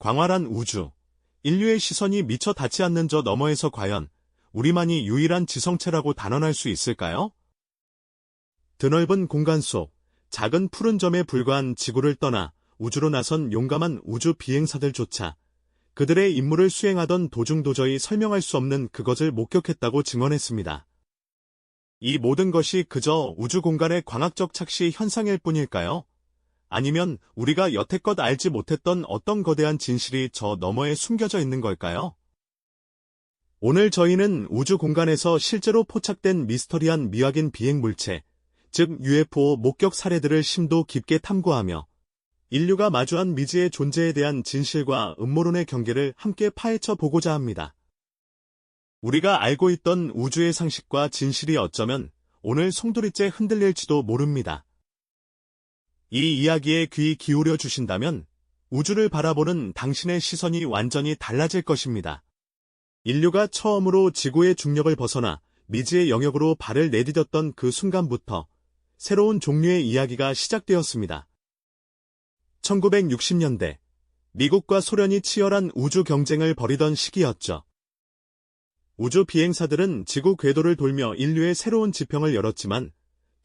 광활한 우주, 인류의 시선이 미처 닿지 않는 저 너머에서 과연 우리만이 유일한 지성체라고 단언할 수 있을까요? 드넓은 공간 속 작은 푸른 점에 불과한 지구를 떠나 우주로 나선 용감한 우주 비행사들조차 그들의 임무를 수행하던 도중 도저히 설명할 수 없는 그것을 목격했다고 증언했습니다. 이 모든 것이 그저 우주 공간의 광학적 착시 현상일 뿐일까요? 아니면 우리가 여태껏 알지 못했던 어떤 거대한 진실이 저 너머에 숨겨져 있는 걸까요? 오늘 저희는 우주 공간에서 실제로 포착된 미스터리한 미확인 비행 물체, 즉 UFO 목격 사례들을 심도 깊게 탐구하며 인류가 마주한 미지의 존재에 대한 진실과 음모론의 경계를 함께 파헤쳐 보고자 합니다. 우리가 알고 있던 우주의 상식과 진실이 어쩌면 오늘 송두리째 흔들릴지도 모릅니다. 이 이야기에 귀 기울여 주신다면 우주를 바라보는 당신의 시선이 완전히 달라질 것입니다. 인류가 처음으로 지구의 중력을 벗어나 미지의 영역으로 발을 내디뎠던 그 순간부터 새로운 종류의 이야기가 시작되었습니다. 1960년대, 미국과 소련이 치열한 우주 경쟁을 벌이던 시기였죠. 우주 비행사들은 지구 궤도를 돌며 인류의 새로운 지평을 열었지만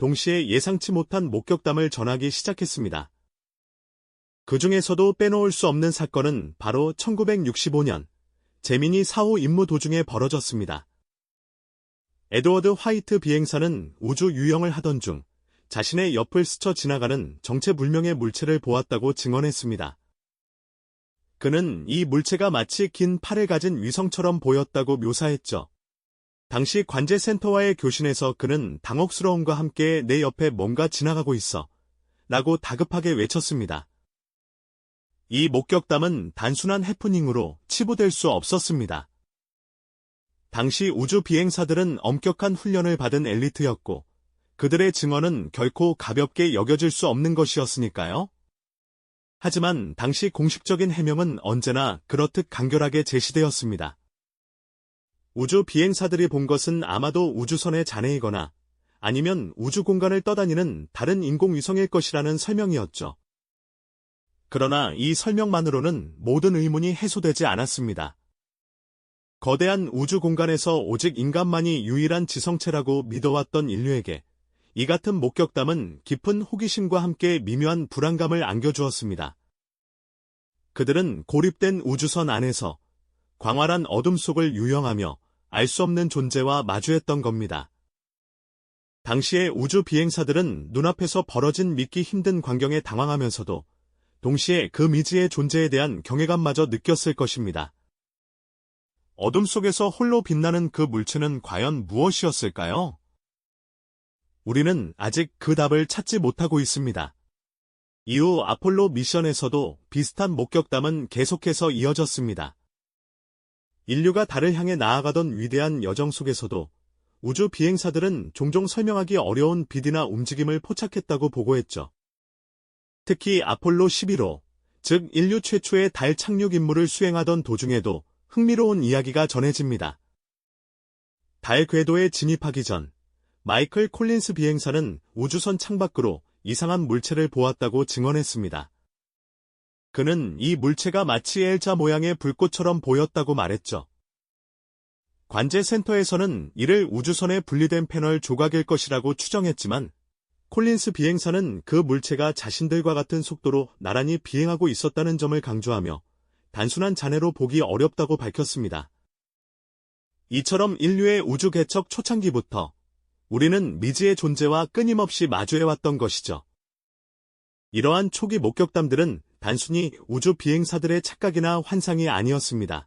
동시에 예상치 못한 목격담을 전하기 시작했습니다. 그 중에서도 빼놓을 수 없는 사건은 바로 1965년 제미니 4호 임무 도중에 벌어졌습니다. 에드워드 화이트 비행사는 우주 유영을 하던 중 자신의 옆을 스쳐 지나가는 정체불명의 물체를 보았다고 증언했습니다. 그는 이 물체가 마치 긴 팔을 가진 위성처럼 보였다고 묘사했죠. 당시 관제센터와의 교신에서 그는 당혹스러움과 함께 내 옆에 뭔가 지나가고 있어 라고 다급하게 외쳤습니다. 이 목격담은 단순한 해프닝으로 치부될 수 없었습니다. 당시 우주 비행사들은 엄격한 훈련을 받은 엘리트였고 그들의 증언은 결코 가볍게 여겨질 수 없는 것이었으니까요. 하지만 당시 공식적인 해명은 언제나 그렇듯 간결하게 제시되었습니다. 우주 비행사들이 본 것은 아마도 우주선의 잔해이거나 아니면 우주 공간을 떠다니는 다른 인공위성일 것이라는 설명이었죠. 그러나 이 설명만으로는 모든 의문이 해소되지 않았습니다. 거대한 우주 공간에서 오직 인간만이 유일한 지성체라고 믿어왔던 인류에게 이 같은 목격담은 깊은 호기심과 함께 미묘한 불안감을 안겨주었습니다. 그들은 고립된 우주선 안에서 광활한 어둠 속을 유영하며 알 수 없는 존재와 마주했던 겁니다. 당시의 우주 비행사들은 눈앞에서 벌어진 믿기 힘든 광경에 당황하면서도 동시에 그 미지의 존재에 대한 경외감마저 느꼈을 것입니다. 어둠 속에서 홀로 빛나는 그 물체는 과연 무엇이었을까요? 우리는 아직 그 답을 찾지 못하고 있습니다. 이후 아폴로 미션에서도 비슷한 목격담은 계속해서 이어졌습니다. 인류가 달을 향해 나아가던 위대한 여정 속에서도 우주 비행사들은 종종 설명하기 어려운 빛이나 움직임을 포착했다고 보고했죠. 특히 아폴로 11호, 즉 인류 최초의 달 착륙 임무를 수행하던 도중에도 흥미로운 이야기가 전해집니다. 달 궤도에 진입하기 전 마이클 콜린스 비행사는 우주선 창밖으로 이상한 물체를 보았다고 증언했습니다. 그는 이 물체가 마치 L자 모양의 불꽃처럼 보였다고 말했죠. 관제센터에서는 이를 우주선의 분리된 패널 조각일 것이라고 추정했지만 콜린스 비행사는 그 물체가 자신들과 같은 속도로 나란히 비행하고 있었다는 점을 강조하며 단순한 잔해로 보기 어렵다고 밝혔습니다. 이처럼 인류의 우주 개척 초창기부터 우리는 미지의 존재와 끊임없이 마주해왔던 것이죠. 이러한 초기 목격담들은 단순히 우주 비행사들의 착각이나 환상이 아니었습니다.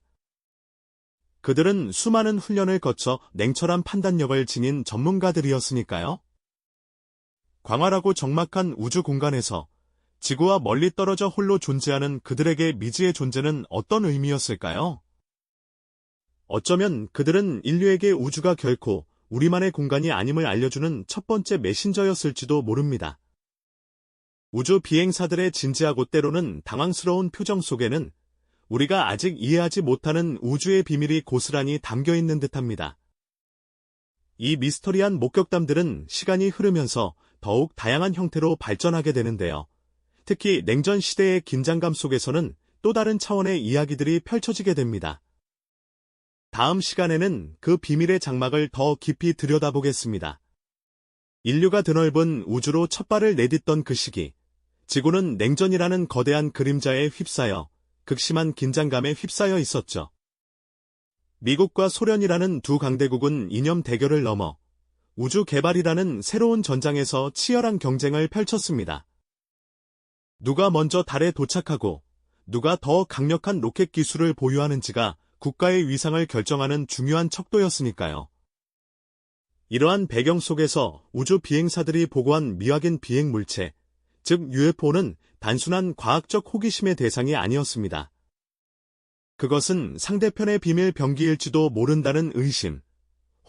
그들은 수많은 훈련을 거쳐 냉철한 판단력을 지닌 전문가들이었으니까요. 광활하고 적막한 우주 공간에서 지구와 멀리 떨어져 홀로 존재하는 그들에게 미지의 존재는 어떤 의미였을까요? 어쩌면 그들은 인류에게 우주가 결코 우리만의 공간이 아님을 알려주는 첫 번째 메신저였을지도 모릅니다. 우주 비행사들의 진지하고 때로는 당황스러운 표정 속에는 우리가 아직 이해하지 못하는 우주의 비밀이 고스란히 담겨 있는 듯합니다. 이 미스터리한 목격담들은 시간이 흐르면서 더욱 다양한 형태로 발전하게 되는데요. 특히 냉전 시대의 긴장감 속에서는 또 다른 차원의 이야기들이 펼쳐지게 됩니다. 다음 시간에는 그 비밀의 장막을 더 깊이 들여다보겠습니다. 인류가 드넓은 우주로 첫 발을 내딛던 그 시기, 지구는 냉전이라는 거대한 그림자에 휩싸여 극심한 긴장감에 휩싸여 있었죠. 미국과 소련이라는 두 강대국은 이념 대결을 넘어 우주 개발이라는 새로운 전장에서 치열한 경쟁을 펼쳤습니다. 누가 먼저 달에 도착하고 누가 더 강력한 로켓 기술을 보유하는지가 국가의 위상을 결정하는 중요한 척도였으니까요. 이러한 배경 속에서 우주 비행사들이 보고한 미확인 비행 물체, 즉 UFO는 단순한 과학적 호기심의 대상이 아니었습니다. 그것은 상대편의 비밀 병기일지도 모른다는 의심,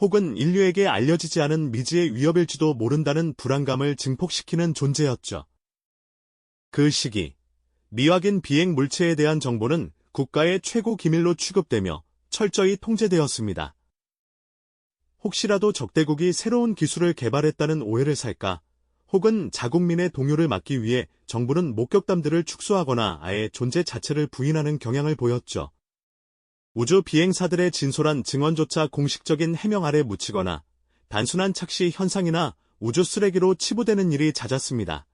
혹은 인류에게 알려지지 않은 미지의 위협일지도 모른다는 불안감을 증폭시키는 존재였죠. 그 시기, 미확인 비행 물체에 대한 정보는 국가의 최고 기밀로 취급되며 철저히 통제되었습니다. 혹시라도 적대국이 새로운 기술을 개발했다는 오해를 살까, 혹은 자국민의 동요를 막기 위해 정부는 목격담들을 축소하거나 아예 존재 자체를 부인하는 경향을 보였죠. 우주 비행사들의 진솔한 증언조차 공식적인 해명 아래 묻히거나 단순한 착시 현상이나 우주 쓰레기로 치부되는 일이 잦았습니다.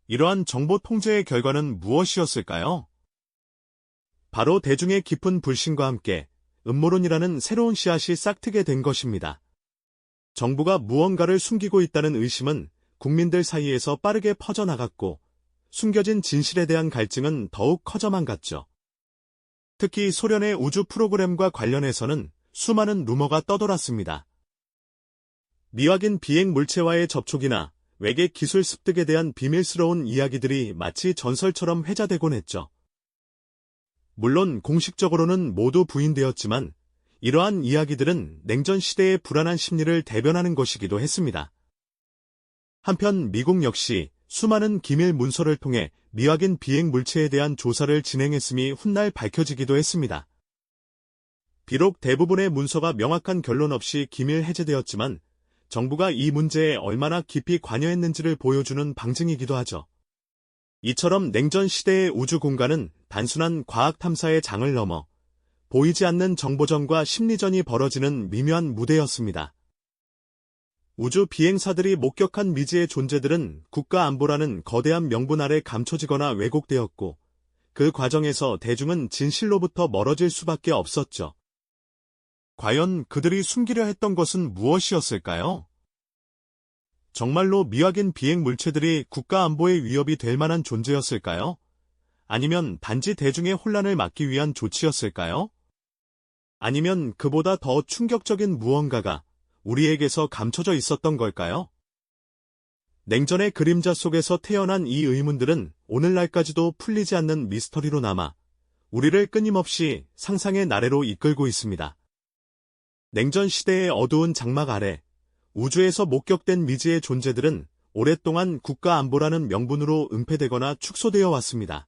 이러한 정보 통제의 결과는 무엇이었을까요? 바로 대중의 깊은 불신과 함께 음모론이라는 새로운 씨앗이 싹트게 된 것입니다. 정부가 무언가를 숨기고 있다는 의심은 국민들 사이에서 빠르게 퍼져나갔고 숨겨진 진실에 대한 갈증은 더욱 커져만 갔죠. 특히 소련의 우주 프로그램과 관련해서는 수많은 루머가 떠돌았습니다. 미확인 비행 물체와의 접촉이나 외계 기술 습득에 대한 비밀스러운 이야기들이 마치 전설처럼 회자되곤 했죠. 물론 공식적으로는 모두 부인되었지만 이러한 이야기들은 냉전 시대의 불안한 심리를 대변하는 것이기도 했습니다. 한편 미국 역시 수많은 기밀 문서를 통해 미확인 비행 물체에 대한 조사를 진행했음이 훗날 밝혀지기도 했습니다. 비록 대부분의 문서가 명확한 결론 없이 기밀 해제되었지만 정부가 이 문제에 얼마나 깊이 관여했는지를 보여주는 방증이기도 하죠. 이처럼 냉전 시대의 우주 공간은 단순한 과학 탐사의 장을 넘어 보이지 않는 정보전과 심리전이 벌어지는 미묘한 무대였습니다. 우주 비행사들이 목격한 미지의 존재들은 국가 안보라는 거대한 명분 아래 감춰지거나 왜곡되었고 그 과정에서 대중은 진실로부터 멀어질 수밖에 없었죠. 과연 그들이 숨기려 했던 것은 무엇이었을까요? 정말로 미확인 비행 물체들이 국가 안보의 위협이 될 만한 존재였을까요? 아니면 단지 대중의 혼란을 막기 위한 조치였을까요? 아니면 그보다 더 충격적인 무언가가 우리에게서 감춰져 있었던 걸까요? 냉전의 그림자 속에서 태어난 이 의문들은 오늘날까지도 풀리지 않는 미스터리로 남아 우리를 끊임없이 상상의 나래로 이끌고 있습니다. 냉전 시대의 어두운 장막 아래 우주에서 목격된 미지의 존재들은 오랫동안 국가 안보라는 명분으로 은폐되거나 축소되어 왔습니다.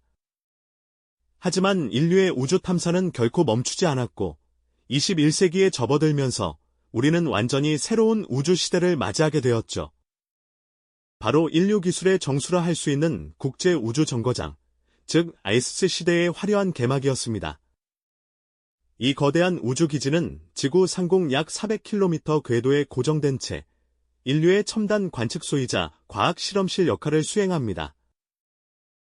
하지만 인류의 우주 탐사는 결코 멈추지 않았고 21세기에 접어들면서 우리는 완전히 새로운 우주 시대를 맞이하게 되었죠. 바로 인류 기술의 정수라 할 수 있는 국제 우주 정거장, 즉 ISS 시대의 화려한 개막이었습니다. 이 거대한 우주기지는 지구 상공 약 400km 궤도에 고정된 채 인류의 첨단 관측소이자 과학 실험실 역할을 수행합니다.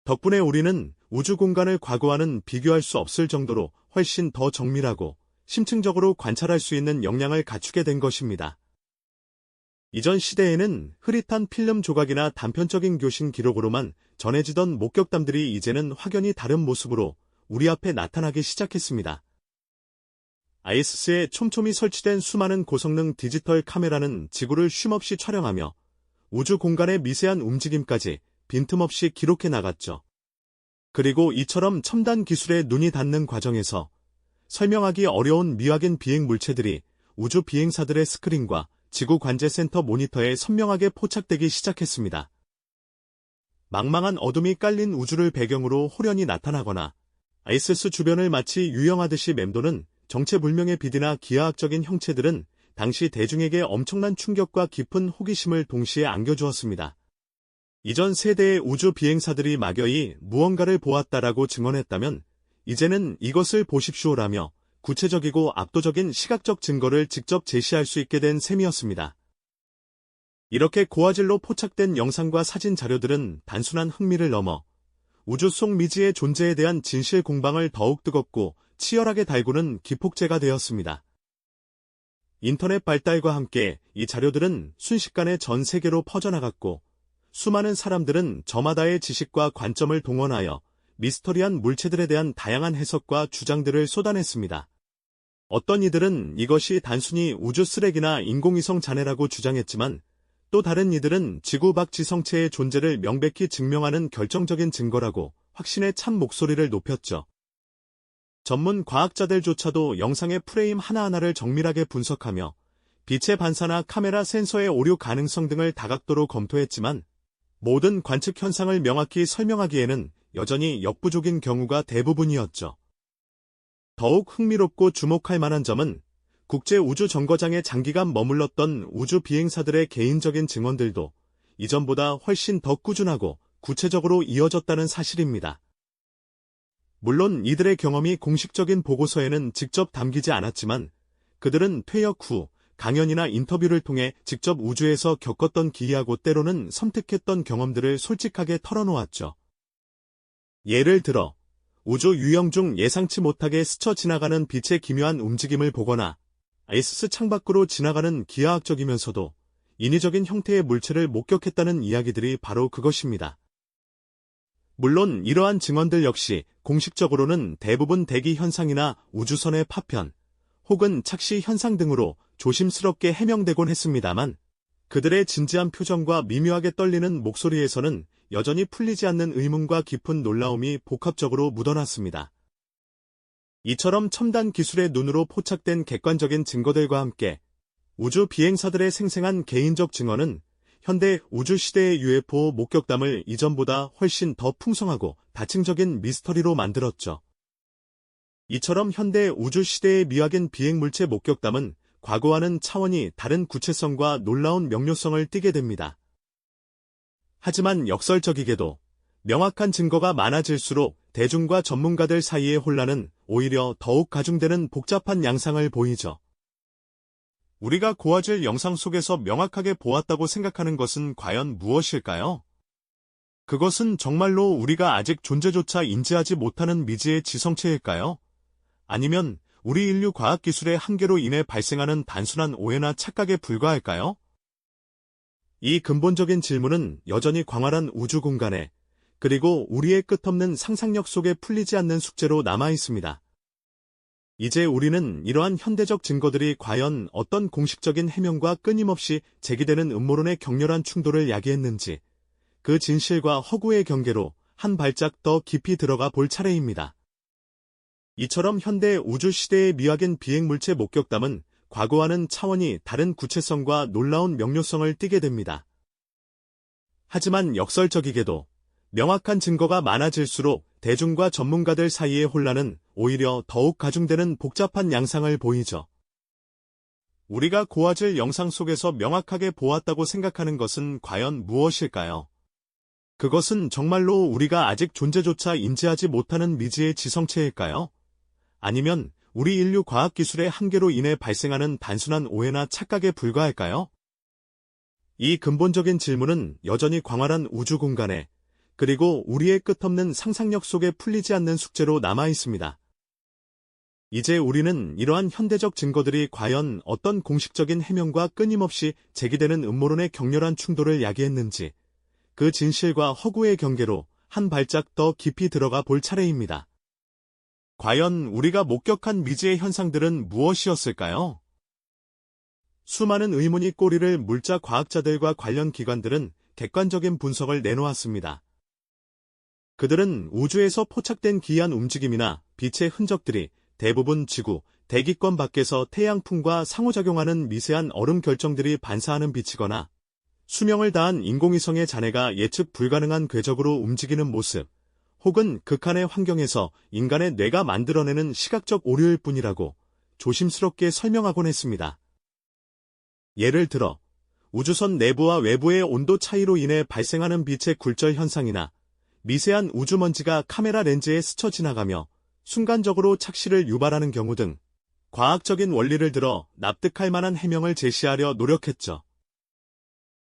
덕분에 우리는 우주 공간을 과거와는 비교할 수 없을 정도로 훨씬 더 정밀하고 심층적으로 관찰할 수 있는 역량을 갖추게 된 것입니다. 이전 시대에는 흐릿한 필름 조각이나 단편적인 교신 기록으로만 전해지던 목격담들이 이제는 확연히 다른 모습으로 우리 앞에 나타나기 시작했습니다. ISS에 촘촘히 설치된 수많은 고성능 디지털 카메라는 지구를 쉼없이 촬영하며 우주 공간의 미세한 움직임까지 빈틈없이 기록해 나갔죠. 그리고 이처럼 첨단 기술에 눈이 닿는 과정에서 설명하기 어려운 미확인 비행 물체들이 우주 비행사들의 스크린과 지구 관제센터 모니터에 선명하게 포착되기 시작했습니다. 망망한 어둠이 깔린 우주를 배경으로 호련히 나타나거나 ISS 주변을 마치 유영하듯이 맴도는 정체불명의 빛이나 기하학적인 형체들은 당시 대중에게 엄청난 충격과 깊은 호기심을 동시에 안겨주었습니다. 이전 세대의 우주 비행사들이 막연히 무언가를 보았다라고 증언했다면 이제는 이것을 보십시오라며 구체적이고 압도적인 시각적 증거를 직접 제시할 수 있게 된 셈이었습니다. 이렇게 고화질로 포착된 영상과 사진 자료들은 단순한 흥미를 넘어 우주 속 미지의 존재에 대한 진실 공방을 더욱 뜨겁고 치열하게 달구는 기폭제가 되었습니다. 인터넷 발달과 함께 이 자료들은 순식간에 전 세계로 퍼져나갔고 수많은 사람들은 저마다의 지식과 관점을 동원하여 미스터리한 물체들에 대한 다양한 해석과 주장들을 쏟아냈습니다. 어떤 이들은 이것이 단순히 우주 쓰레기나 인공위성 잔해라고 주장했지만 또 다른 이들은 지구 밖 지성체의 존재를 명백히 증명하는 결정적인 증거라고 확신의 참 목소리를 높였죠. 전문 과학자들조차도 영상의 프레임 하나하나를 정밀하게 분석하며 빛의 반사나 카메라 센서의 오류 가능성 등을 다각도로 검토했지만 모든 관측 현상을 명확히 설명하기에는 여전히 역부족인 경우가 대부분이었죠. 더욱 흥미롭고 주목할 만한 점은 국제우주정거장에 장기간 머물렀던 우주 비행사들의 개인적인 증언들도 이전보다 훨씬 더 꾸준하고 구체적으로 이어졌다는 사실입니다. 물론 이들의 경험이 공식적인 보고서에는 직접 담기지 않았지만 그들은 퇴역 후 강연이나 인터뷰를 통해 직접 우주에서 겪었던 기이하고 때로는 섬뜩했던 경험들을 솔직하게 털어놓았죠. 예를 들어 우주 유형 중 예상치 못하게 스쳐 지나가는 빛의 기묘한 움직임을 보거나 아이스 창밖으로 지나가는 기하학적이면서도 인위적인 형태의 물체를 목격했다는 이야기들이 바로 그것입니다. 물론 이러한 증언들 역시 공식적으로는 대부분 대기 현상이나 우주선의 파편, 혹은 착시 현상 등으로 조심스럽게 해명되곤 했습니다만 그들의 진지한 표정과 미묘하게 떨리는 목소리에서는 여전히 풀리지 않는 의문과 깊은 놀라움이 복합적으로 묻어났습니다. 이처럼 첨단 기술의 눈으로 포착된 객관적인 증거들과 함께 우주 비행사들의 생생한 개인적 증언은 현대 우주 시대의 UFO 목격담을 이전보다 훨씬 더 풍성하고 다층적인 미스터리로 만들었죠. 이처럼 현대 우주 시대의 미확인 비행 물체 목격담은 과거와는 차원이 다른 구체성과 놀라운 명료성을 띠게 됩니다. 하지만 역설적이게도 명확한 증거가 많아질수록 대중과 전문가들 사이의 혼란은 오히려 더욱 가중되는 복잡한 양상을 보이죠. 우리가 고화질 영상 속에서 명확하게 보았다고 생각하는 것은 과연 무엇일까요? 그것은 정말로 우리가 아직 존재조차 인지하지 못하는 미지의 지성체일까요? 아니면 우리 인류 과학기술의 한계로 인해 발생하는 단순한 오해나 착각에 불과할까요? 이 근본적인 질문은 여전히 광활한 우주 공간에 그리고 우리의 끝없는 상상력 속에 풀리지 않는 숙제로 남아 있습니다. 이제 우리는 이러한 현대적 증거들이 과연 어떤 공식적인 해명과 끊임없이 제기되는 음모론의 격렬한 충돌을 야기했는지 그 진실과 허구의 경계로 한 발짝 더 깊이 들어가 볼 차례입니다. 이처럼 현대 우주 시대의 미확인 비행물체 목격담은 과거와는 차원이 다른 구체성과 놀라운 명료성을 띠게 됩니다. 하지만 역설적이게도 명확한 증거가 많아질수록 대중과 전문가들 사이의 혼란은 오히려 더욱 가중되는 복잡한 양상을 보이죠. 우리가 고화질 영상 속에서 명확하게 보았다고 생각하는 것은 과연 무엇일까요? 그것은 정말로 우리가 아직 존재조차 인지하지 못하는 미지의 지성체일까요? 아니면 우리 인류 과학기술의 한계로 인해 발생하는 단순한 오해나 착각에 불과할까요? 이 근본적인 질문은 여전히 광활한 우주 공간에 그리고 우리의 끝없는 상상력 속에 풀리지 않는 숙제로 남아 있습니다. 이제 우리는 이러한 현대적 증거들이 과연 어떤 공식적인 해명과 끊임없이 제기되는 음모론의 격렬한 충돌을 야기했는지 그 진실과 허구의 경계로 한 발짝 더 깊이 들어가 볼 차례입니다. 과연 우리가 목격한 미지의 현상들은 무엇이었을까요? 수많은 의문이 꼬리를 물자 과학자들과 관련 기관들은 객관적인 분석을 내놓았습니다. 그들은 우주에서 포착된 기이한 움직임이나 빛의 흔적들이 대부분 지구, 대기권 밖에서 태양풍과 상호작용하는 미세한 얼음 결정들이 반사하는 빛이거나 수명을 다한 인공위성의 잔해가 예측 불가능한 궤적으로 움직이는 모습, 혹은 극한의 환경에서 인간의 뇌가 만들어내는 시각적 오류일 뿐이라고 조심스럽게 설명하곤 했습니다. 예를 들어 우주선 내부와 외부의 온도 차이로 인해 발생하는 빛의 굴절 현상이나 미세한 우주먼지가 카메라 렌즈에 스쳐 지나가며 순간적으로 착시를 유발하는 경우 등 과학적인 원리를 들어 납득할 만한 해명을 제시하려 노력했죠.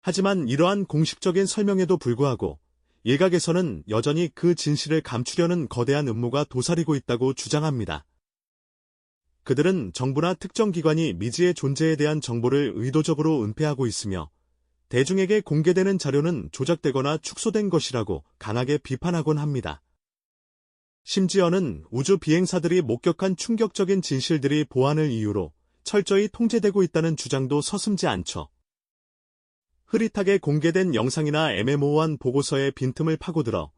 하지만 이러한 공식적인 설명에도 불구하고 일각에서는 여전히 그 진실을 감추려는 거대한 음모가 도사리고 있다고 주장합니다. 그들은 정부나 특정 기관이 미지의 존재에 대한 정보를 의도적으로 은폐하고 있으며 대중에게 공개되는 자료는 조작되거나 축소된 것이라고 강하게 비판하곤 합니다. 심지어는 우주 비행사들이 목격한 충격적인 진실들이 보안을 이유로 철저히 통제되고 있다는 주장도 서슴지 않죠. 흐릿하게 공개된 영상이나 애매모호한 보고서의 빈틈을 파고들어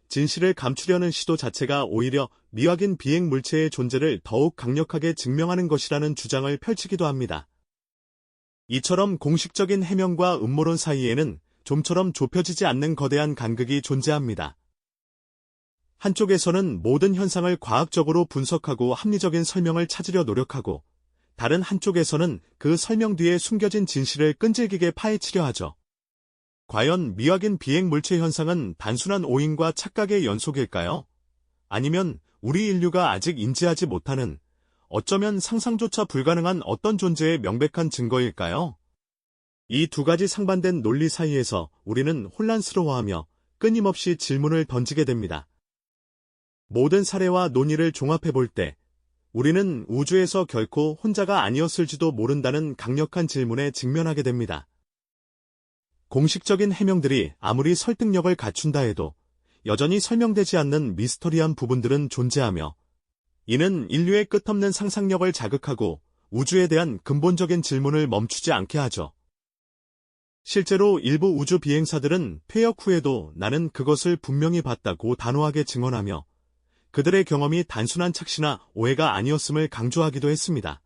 진실을 감추려는 시도 자체가 오히려 미확인 비행 물체의 존재를 더욱 강력하게 증명하는 것이라는 주장을 펼치기도 합니다. 이처럼 공식적인 해명과 음모론 사이에는 좀처럼 좁혀지지 않는 거대한 간극이 존재합니다. 한쪽에서는 모든 현상을 과학적으로 분석하고 합리적인 설명을 찾으려 노력하고, 다른 한쪽에서는 그 설명 뒤에 숨겨진 진실을 끈질기게 파헤치려 하죠. 과연 미확인 비행 물체 현상은 단순한 오인과 착각의 연속일까요? 아니면 우리 인류가 아직 인지하지 못하는, 어쩌면 상상조차 불가능한 어떤 존재의 명백한 증거일까요? 이 두 가지 상반된 논리 사이에서 우리는 혼란스러워하며 끊임없이 질문을 던지게 됩니다. 모든 사례와 논의를 종합해 볼 때 우리는 우주에서 결코 혼자가 아니었을지도 모른다는 강력한 질문에 직면하게 됩니다. 공식적인 해명들이 아무리 설득력을 갖춘다 해도 여전히 설명되지 않는 미스터리한 부분들은 존재하며, 이는 인류의 끝없는 상상력을 자극하고 우주에 대한 근본적인 질문을 멈추지 않게 하죠. 실제로 일부 우주 비행사들은 퇴역 후에도 나는 그것을 분명히 봤다고 단호하게 증언하며 그들의 경험이 단순한 착시나 오해가 아니었음을 강조하기도 했습니다.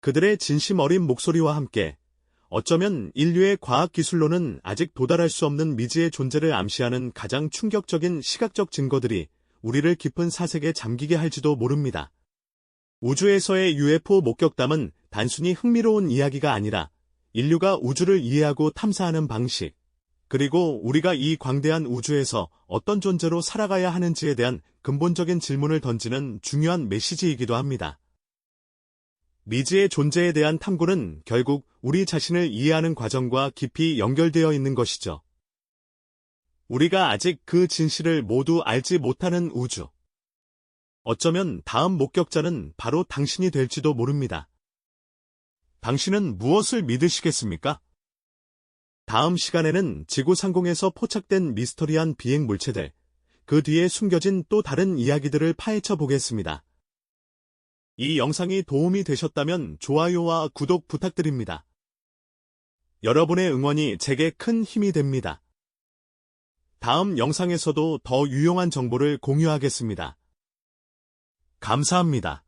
그들의 진심 어린 목소리와 함께 어쩌면 인류의 과학기술로는 아직 도달할 수 없는 미지의 존재를 암시하는 가장 충격적인 시각적 증거들이 우리를 깊은 사색에 잠기게 할지도 모릅니다. 우주에서의 UFO 목격담은 단순히 흥미로운 이야기가 아니라 인류가 우주를 이해하고 탐사하는 방식, 그리고 우리가 이 광대한 우주에서 어떤 존재로 살아가야 하는지에 대한 근본적인 질문을 던지는 중요한 메시지이기도 합니다. 미지의 존재에 대한 탐구는 결국 우리 자신을 이해하는 과정과 깊이 연결되어 있는 것이죠. 우리가 아직 그 진실을 모두 알지 못하는 우주. 어쩌면 다음 목격자는 바로 당신이 될지도 모릅니다. 당신은 무엇을 믿으시겠습니까? 다음 시간에는 지구 상공에서 포착된 미스터리한 비행 물체들, 그 뒤에 숨겨진 또 다른 이야기들을 파헤쳐 보겠습니다. 이 영상이 도움이 되셨다면 좋아요와 구독 부탁드립니다. 여러분의 응원이 제게 큰 힘이 됩니다. 다음 영상에서도 더 유용한 정보를 공유하겠습니다. 감사합니다.